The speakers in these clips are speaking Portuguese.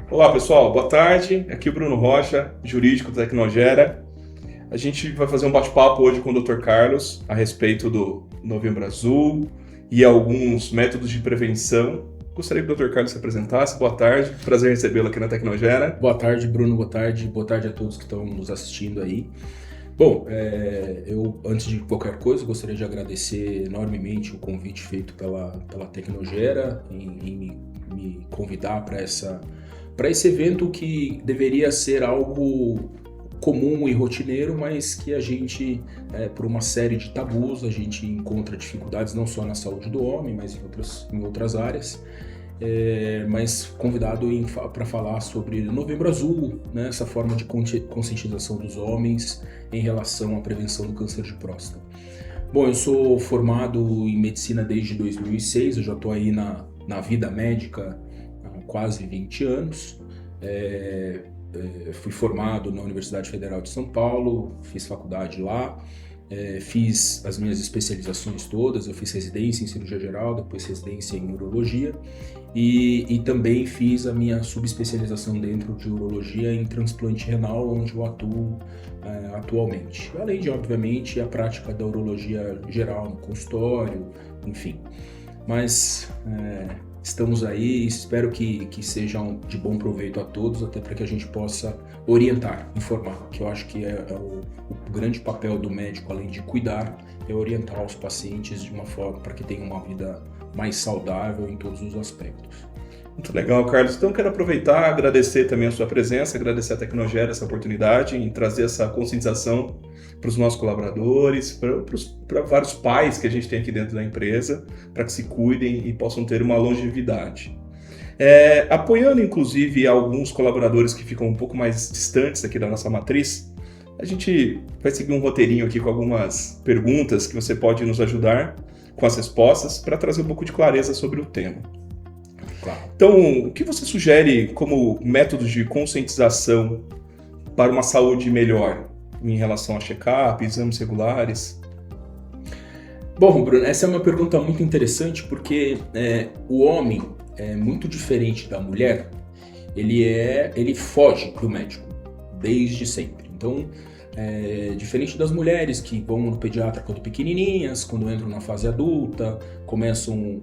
Olá pessoal, boa tarde. Aqui é o Bruno Rocha, jurídico da Tecnogera. A gente vai fazer um bate-papo hoje com o Dr. Carlos a respeito do Novembro Azul e alguns métodos de prevenção. Gostaria que o Dr. Carlos se apresentasse. Boa tarde, prazer em recebê-lo aqui na Tecnogera. Boa tarde, Bruno, boa tarde a todos que estão nos assistindo aí. Bom, eu, antes de qualquer coisa, gostaria de agradecer enormemente o convite feito pela Tecnogera em me convidar para esse evento que deveria ser algo comum e rotineiro, mas que a gente, por uma série de tabus, a gente encontra dificuldades não só na saúde do homem, mas em outras áreas. Mas convidado para falar sobre Novembro Azul, né, essa forma de conscientização dos homens em relação à prevenção do câncer de próstata. Bom, eu sou formado em medicina desde 2006, eu já estou aí na vida médica há quase 20 anos. Fui formado na Universidade Federal de São Paulo, fiz faculdade lá. Fiz as minhas especializações todas, eu fiz residência em cirurgia geral, depois residência em urologia e também fiz a minha subespecialização dentro de urologia em transplante renal, onde eu atuo atualmente. Além de, obviamente, a prática da urologia geral no consultório, enfim. Mas estamos aí, espero que sejam de bom proveito a todos, até para que a gente possa orientar, informar, que eu acho que é o grande papel do médico, além de cuidar, é orientar os pacientes de uma forma para que tenham uma vida mais saudável em todos os aspectos. Muito legal, Carlos. Então, quero aproveitar, agradecer também a sua presença, agradecer a Tecnogera essa oportunidade em trazer essa conscientização para os nossos colaboradores, para vários pais que a gente tem aqui dentro da empresa, para que se cuidem e possam ter uma longevidade. Apoiando, inclusive, alguns colaboradores que ficam um pouco mais distantes aqui da nossa matriz, a gente vai seguir um roteirinho aqui com algumas perguntas que você pode nos ajudar com as respostas para trazer um pouco de clareza sobre o tema. Claro. Então, o que você sugere como métodos de conscientização para uma saúde melhor em relação a check-up, exames regulares? Bom, Bruno, essa é uma pergunta muito interessante porque o homem é muito diferente da mulher, ele foge do médico desde sempre. Então, diferente das mulheres que vão no pediatra quando pequenininhas, quando entram na fase adulta, começam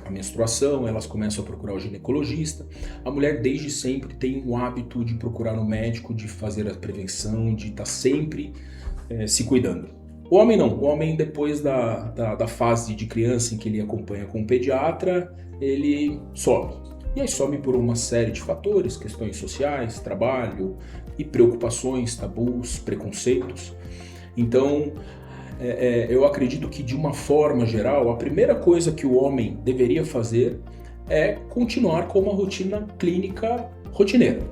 a menstruação, elas começam a procurar o ginecologista. A mulher desde sempre tem o hábito de procurar um médico, de fazer a prevenção, de estar sempre se cuidando. O homem não, o homem depois da fase de criança em que ele acompanha com o pediatra, ele some. E aí some por uma série de fatores, questões sociais, trabalho e preocupações, tabus, preconceitos. Então, eu acredito que de uma forma geral, a primeira coisa que o homem deveria fazer é continuar com uma rotina clínica rotineira.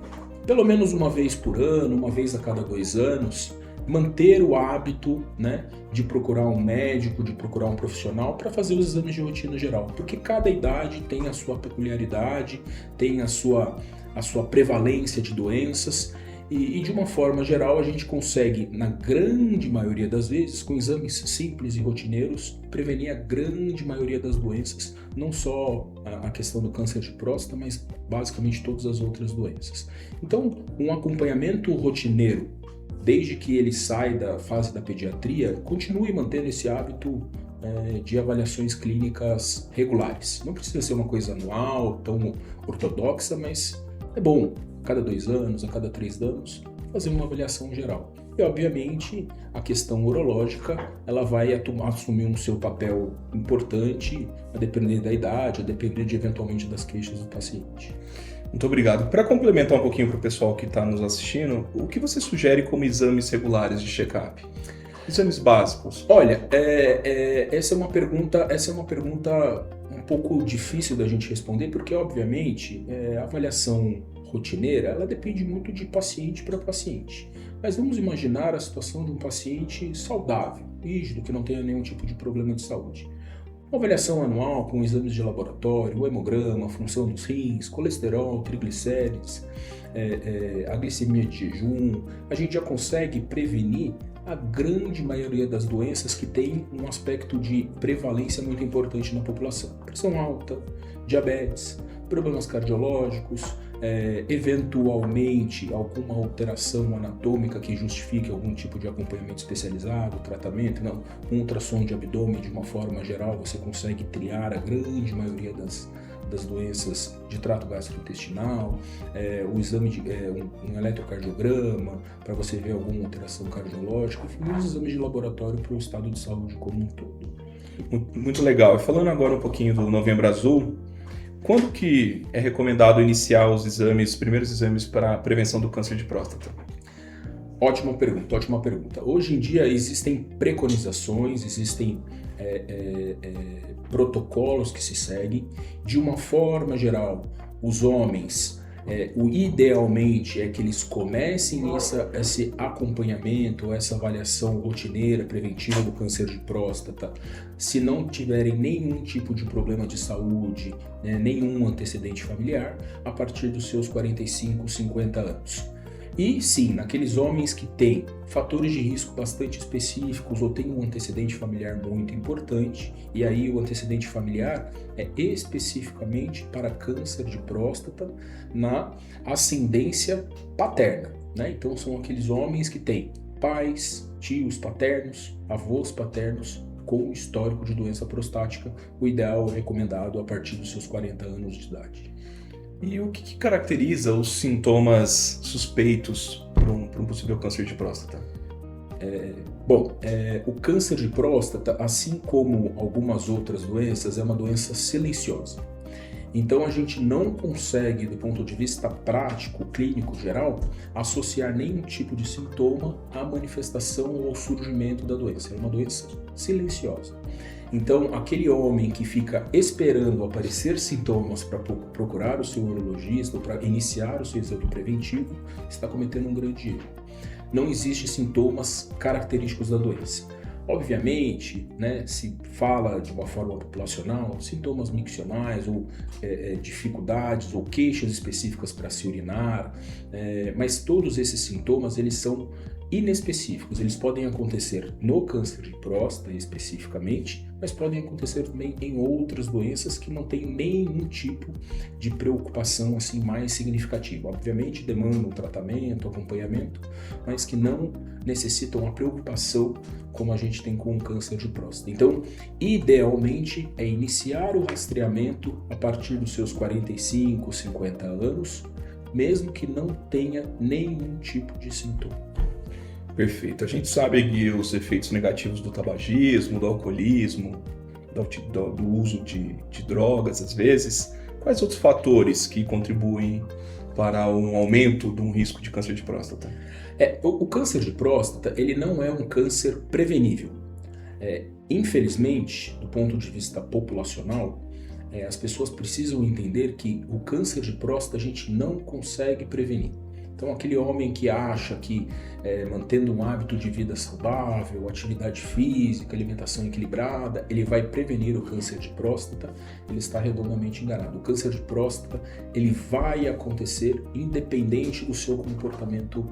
Pelo menos uma vez por ano, uma vez a cada 2 anos, manter o hábito, né, de procurar um médico, de procurar um profissional para fazer os exames de rotina geral, porque cada idade tem a sua peculiaridade, tem a sua prevalência de doenças e de uma forma geral a gente consegue, na grande maioria das vezes, com exames simples e rotineiros, prevenir a grande maioria das doenças, não só a questão do câncer de próstata, mas basicamente todas as outras doenças. Então, um acompanhamento rotineiro, desde que ele sai da fase da pediatria, continue mantendo esse hábito de avaliações clínicas regulares. Não precisa ser uma coisa anual, tão ortodoxa, mas é bom, a cada 2 anos, a cada 3 anos, fazer uma avaliação geral. E, obviamente, a questão urológica, ela vai assumir um seu papel importante, a depender da idade, a depender eventualmente das queixas do paciente. Muito obrigado. Para complementar um pouquinho para o pessoal que está nos assistindo, o que você sugere como exames regulares de check-up? Exames básicos. Olha, essa é uma pergunta um pouco difícil da gente responder, porque, obviamente, a avaliação rotineira, ela depende muito de paciente para paciente. Mas vamos imaginar a situação de um paciente saudável, rígido, que não tenha nenhum tipo de problema de saúde. Uma avaliação anual com exames de laboratório, o hemograma, a função dos rins, colesterol, triglicérides, a glicemia de jejum, a gente já consegue prevenir a grande maioria das doenças que tem um aspecto de prevalência muito importante na população. Pressão alta, diabetes, problemas cardiológicos, eventualmente alguma alteração anatômica que justifique algum tipo de acompanhamento especializado, tratamento. Não, um ultrassom de abdômen, de uma forma geral, você consegue triar a grande maioria das doenças de trato gastrointestinal, o exame de um eletrocardiograma para você ver alguma alteração cardiológica, enfim, os exames de laboratório para o estado de saúde como um todo. Muito legal. E falando agora um pouquinho do Novembro Azul, quando que é recomendado iniciar os primeiros exames para a prevenção do câncer de próstata? Ótima pergunta. Hoje em dia existem preconizações, existem protocolos que se seguem. De uma forma geral, os homens, idealmente é que eles comecem esse acompanhamento, essa avaliação rotineira, preventiva do câncer de próstata, se não tiverem nenhum tipo de problema de saúde, nenhum antecedente familiar, a partir dos seus 45, 50 anos. E sim, naqueles homens que têm fatores de risco bastante específicos ou têm um antecedente familiar muito importante, e aí o antecedente familiar é especificamente para câncer de próstata na ascendência paterna, né? Então são aqueles homens que têm pais, tios paternos, avós paternos com histórico de doença prostática, o ideal é recomendado a partir dos seus 40 anos de idade. E o que caracteriza os sintomas suspeitos para um possível câncer de próstata? O câncer de próstata, assim como algumas outras doenças, é uma doença silenciosa. Então a gente não consegue, do ponto de vista prático, clínico geral, associar nenhum tipo de sintoma à manifestação ou ao surgimento da doença. É uma doença silenciosa. Então, aquele homem que fica esperando aparecer sintomas para procurar o seu urologista ou para iniciar o seu exame preventivo, está cometendo um grande erro. Não existem sintomas característicos da doença. Obviamente, se fala de uma forma populacional, sintomas miccionais ou dificuldades ou queixas específicas para se urinar, mas todos esses sintomas eles são inespecíficos. Eles podem acontecer no câncer de próstata especificamente, mas podem acontecer também em outras doenças que não têm nenhum tipo de preocupação assim mais significativa. Obviamente demandam tratamento, acompanhamento, mas que não necessitam a preocupação como a gente tem com o câncer de próstata. Então, idealmente é iniciar o rastreamento a partir dos seus 45, 50 anos, mesmo que não tenha nenhum tipo de sintoma. Perfeito. A gente sabe que os efeitos negativos do tabagismo, do alcoolismo, do uso de drogas, às vezes. Quais outros fatores que contribuem para um aumento de um risco de câncer de próstata? O câncer de próstata, ele não é um câncer prevenível. Infelizmente, do ponto de vista populacional, as pessoas precisam entender que o câncer de próstata a gente não consegue prevenir. Então, aquele homem que acha que mantendo um hábito de vida saudável, atividade física, alimentação equilibrada, ele vai prevenir o câncer de próstata, ele está redondamente enganado. O câncer de próstata, ele vai acontecer independente do seu comportamento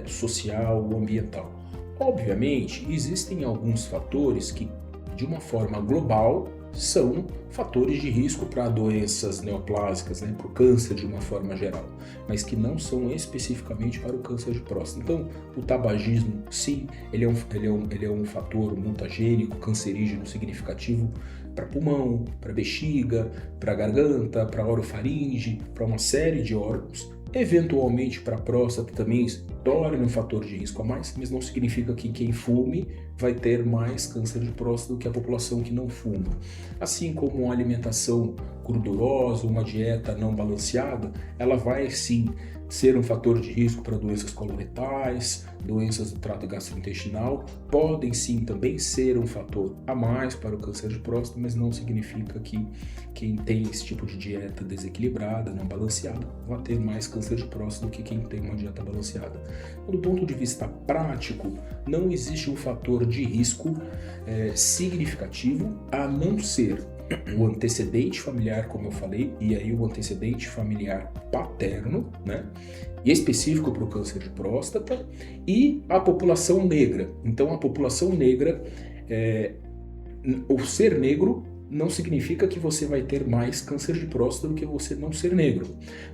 social ou ambiental. Obviamente, existem alguns fatores que, de uma forma global, são fatores de risco para doenças neoplásicas, para o câncer de uma forma geral, mas que não são especificamente para o câncer de próstata. Então, o tabagismo, sim, ele é um fator mutagênico, cancerígeno significativo para pulmão, para bexiga, para garganta, para orofaringe, para uma série de órgãos. Eventualmente para a próstata também torna um fator de risco a mais, mas não significa que quem fume vai ter mais câncer de próstata do que a população que não fuma. Assim como uma alimentação gordurosa, uma dieta não balanceada, ela vai sim ser um fator de risco para doenças coloretais, doenças do trato gastrointestinal, podem sim também ser um fator a mais para o câncer de próstata, mas não significa que quem tem esse tipo de dieta desequilibrada, não balanceada, vai ter mais câncer de próstata do que quem tem uma dieta balanceada. Do ponto de vista prático, não existe um fator de risco significativo, a não ser o antecedente familiar, como eu falei, e aí o antecedente familiar paterno, e específico para o câncer de próstata, e a população negra. Então, a população negra, o ser negro não significa que você vai ter mais câncer de próstata do que você não ser negro.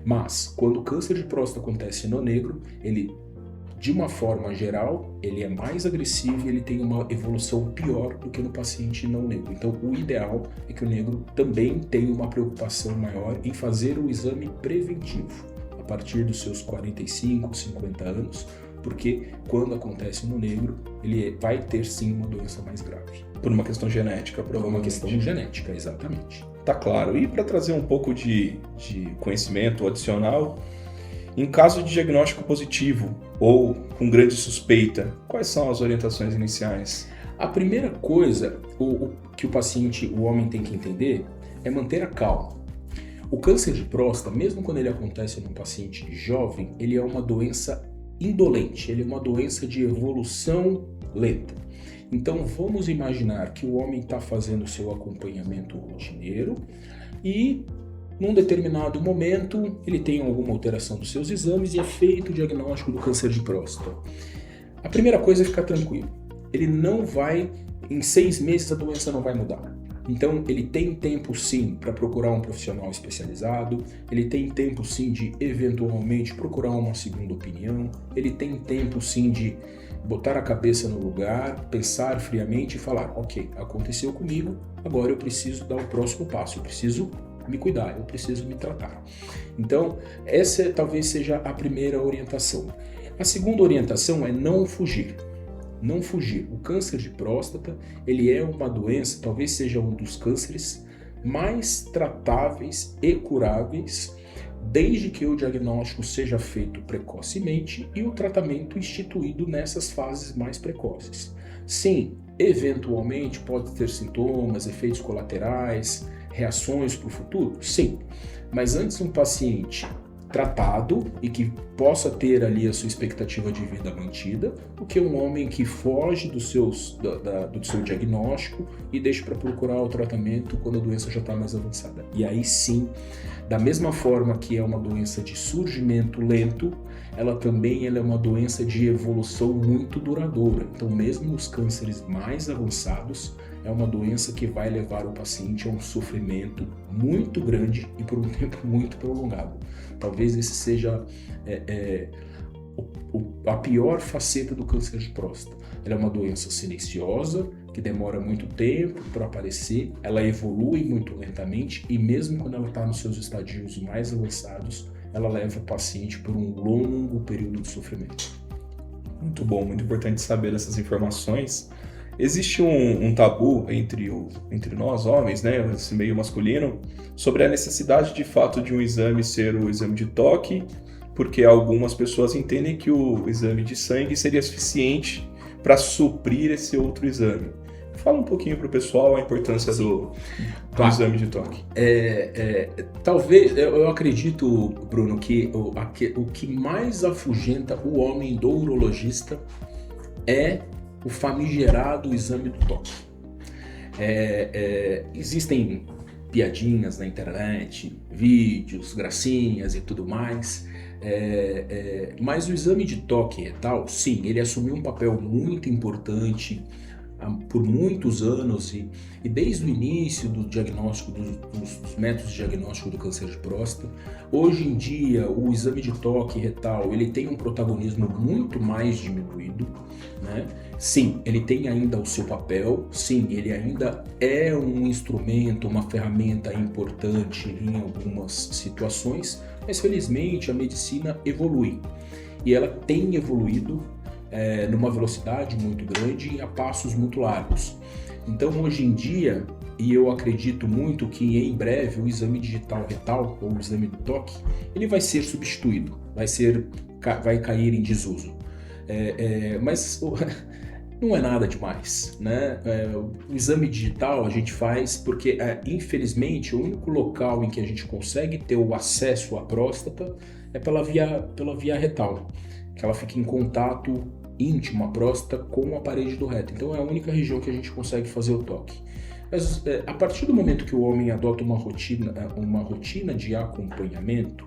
Mas, quando o câncer de próstata acontece no negro, ele, de uma forma geral, ele é mais agressivo e ele tem uma evolução pior do que no paciente não negro. Então, o ideal é que o negro também tenha uma preocupação maior em fazer o exame preventivo, a partir dos seus 45, 50 anos, porque quando acontece no negro, ele vai ter sim uma doença mais grave. Por uma questão genética, Por provavelmente. uma questão genética, exatamente. Tá claro. E para trazer um pouco de conhecimento adicional, em caso de diagnóstico positivo ou com grande suspeita, quais são as orientações iniciais? A primeira coisa que o paciente, o homem, tem que entender é manter a calma. O câncer de próstata, mesmo quando ele acontece num paciente jovem, ele é uma doença indolente, ele é uma doença de evolução lenta. Então vamos imaginar que o homem está fazendo o seu acompanhamento rotineiro e num determinado momento ele tem alguma alteração dos seus exames e é feito o diagnóstico do câncer de próstata. A primeira coisa é ficar tranquilo. Ele não vai, em 6 meses a doença não vai mudar. Então ele tem tempo sim para procurar um profissional especializado, ele tem tempo sim de eventualmente procurar uma segunda opinião, ele tem tempo sim de botar a cabeça no lugar, pensar friamente e falar, ok, aconteceu comigo, agora eu preciso dar o próximo passo, eu preciso me cuidar, eu preciso me tratar. Então essa talvez seja a primeira orientação. A segunda orientação é não fugir. Não fugir. O câncer de próstata, ele é uma doença, talvez seja um dos cânceres mais tratáveis e curáveis, desde que o diagnóstico seja feito precocemente e o tratamento instituído nessas fases mais precoces. Sim, eventualmente pode ter sintomas, efeitos colaterais, reações para o futuro? Sim, mas antes um paciente tratado e que possa ter ali a sua expectativa de vida mantida, do que um homem que foge do seu diagnóstico e deixa para procurar o tratamento quando a doença já está mais avançada. E aí sim, da mesma forma que é uma doença de surgimento lento, ela também é uma doença de evolução muito duradoura. Então, mesmo nos cânceres mais avançados, é uma doença que vai levar o paciente a um sofrimento muito grande e por um tempo muito prolongado. Talvez esse seja a pior faceta do câncer de próstata. Ela é uma doença silenciosa, que demora muito tempo para aparecer, ela evolui muito lentamente e mesmo quando ela está nos seus estadios mais avançados, ela leva o paciente por um longo período de sofrimento. Muito bom, muito importante saber essas informações. Existe um tabu entre nós, homens, né, esse meio masculino, sobre a necessidade de fato de um exame ser o exame de toque, porque algumas pessoas entendem que o exame de sangue seria suficiente para suprir esse outro exame. Fala um pouquinho para o pessoal a importância do exame de toque. Talvez, eu acredito, Bruno, que o que mais afugenta o homem do urologista é o famigerado exame do toque. Existem piadinhas na internet, vídeos, gracinhas e tudo mais, mas o exame de toque retal, sim, ele assumiu um papel muito importante por muitos anos e desde o início do diagnóstico, dos métodos de diagnóstico do câncer de próstata. Hoje em dia, o exame de toque retal, ele tem um protagonismo muito mais diminuído, né? Sim, ele tem ainda o seu papel, sim, ele ainda é um instrumento, uma ferramenta importante em algumas situações, mas felizmente a medicina evolui e ela tem evoluído numa velocidade muito grande e a passos muito largos. Então hoje em dia, e eu acredito muito que em breve o exame digital retal ou o exame do toque, ele vai ser substituído, vai cair em desuso. Mas não é nada demais, né? O exame digital a gente faz porque, infelizmente, o único local em que a gente consegue ter o acesso à próstata é pela via retal, que ela fica em contato íntimo, a próstata, com a parede do reto. Então é a única região que a gente consegue fazer o toque. Mas a partir do momento que o homem adota uma rotina de acompanhamento,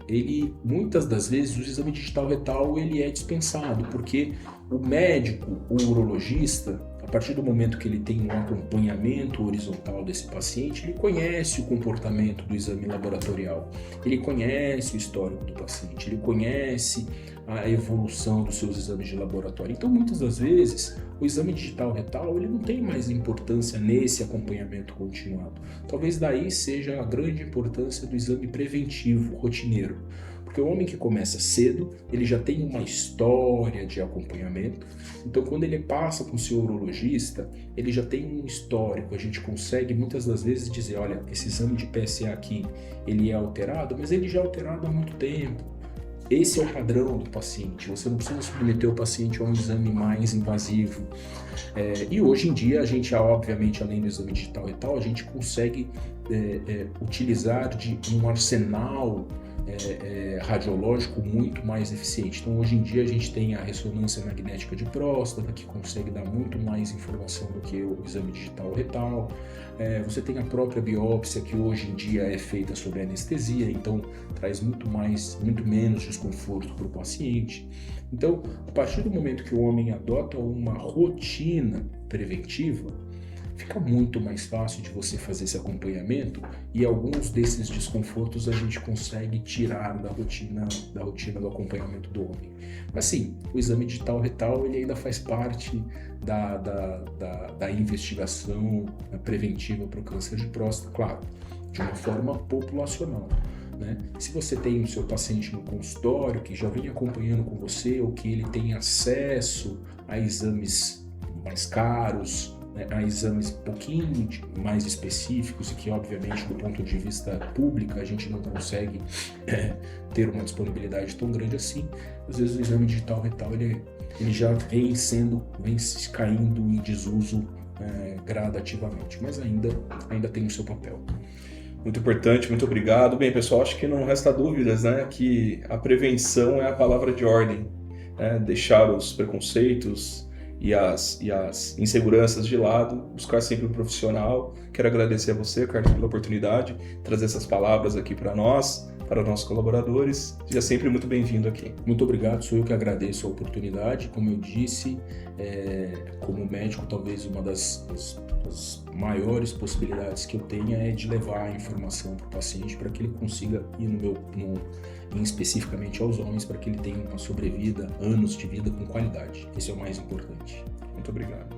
ele, muitas das vezes, o exame digital retal ele é dispensado, porque o médico, o urologista, partir do momento que ele tem um acompanhamento horizontal desse paciente, ele conhece o comportamento do exame laboratorial, ele conhece o histórico do paciente, ele conhece a evolução dos seus exames de laboratório. Então, muitas das vezes, o exame digital retal ele não tem mais importância nesse acompanhamento continuado. Talvez daí seja a grande importância do exame preventivo, rotineiro. Porque o homem que começa cedo, ele já tem uma história de acompanhamento. Então, quando ele passa com o seu urologista, ele já tem um histórico. A gente consegue, muitas das vezes, dizer, olha, esse exame de PSA aqui, ele é alterado, mas ele já é alterado há muito tempo. Esse é o padrão do paciente. Você não precisa submeter o paciente a um exame mais invasivo. E hoje em dia, a gente, obviamente, além do exame digital retal, a gente consegue utilizar de um arsenal radiológico muito mais eficiente. Então, hoje em dia, a gente tem a ressonância magnética de próstata, que consegue dar muito mais informação do que o exame digital retal. Você tem a própria biópsia, que hoje em dia é feita sob anestesia, então traz muito menos desconforto para o paciente. Então, a partir do momento que o homem adota uma rotina preventiva, fica muito mais fácil de você fazer esse acompanhamento e alguns desses desconfortos a gente consegue tirar da rotina do acompanhamento do homem. Mas sim, o exame digital retal ele ainda faz parte da investigação preventiva para o câncer de próstata, claro, de uma forma populacional. Né? Se você tem o seu paciente no consultório que já vem acompanhando com você ou que ele tem acesso a exames mais caros, a exames um pouquinho mais específicos e que, obviamente, do ponto de vista público, a gente não consegue ter uma disponibilidade tão grande assim. Às vezes o exame digital retal ele já vem caindo em desuso gradativamente, mas ainda tem o seu papel. Muito importante, muito obrigado. Bem, pessoal, acho que não resta dúvidas, né, que a prevenção é a palavra de ordem, né? Deixar os preconceitos e as inseguranças de lado, buscar sempre um profissional. Quero agradecer a você, Carlos, pela oportunidade, trazer essas palavras aqui para nós, para nossos colaboradores. Seja sempre muito bem-vindo aqui. Muito obrigado, sou eu que agradeço a oportunidade. Como eu disse, como médico, talvez uma das maiores possibilidades que eu tenha é de levar a informação para o paciente para que ele consiga ir especificamente aos homens, para que ele tenha uma sobrevida, anos de vida com qualidade. Esse é o mais importante. Muito obrigado.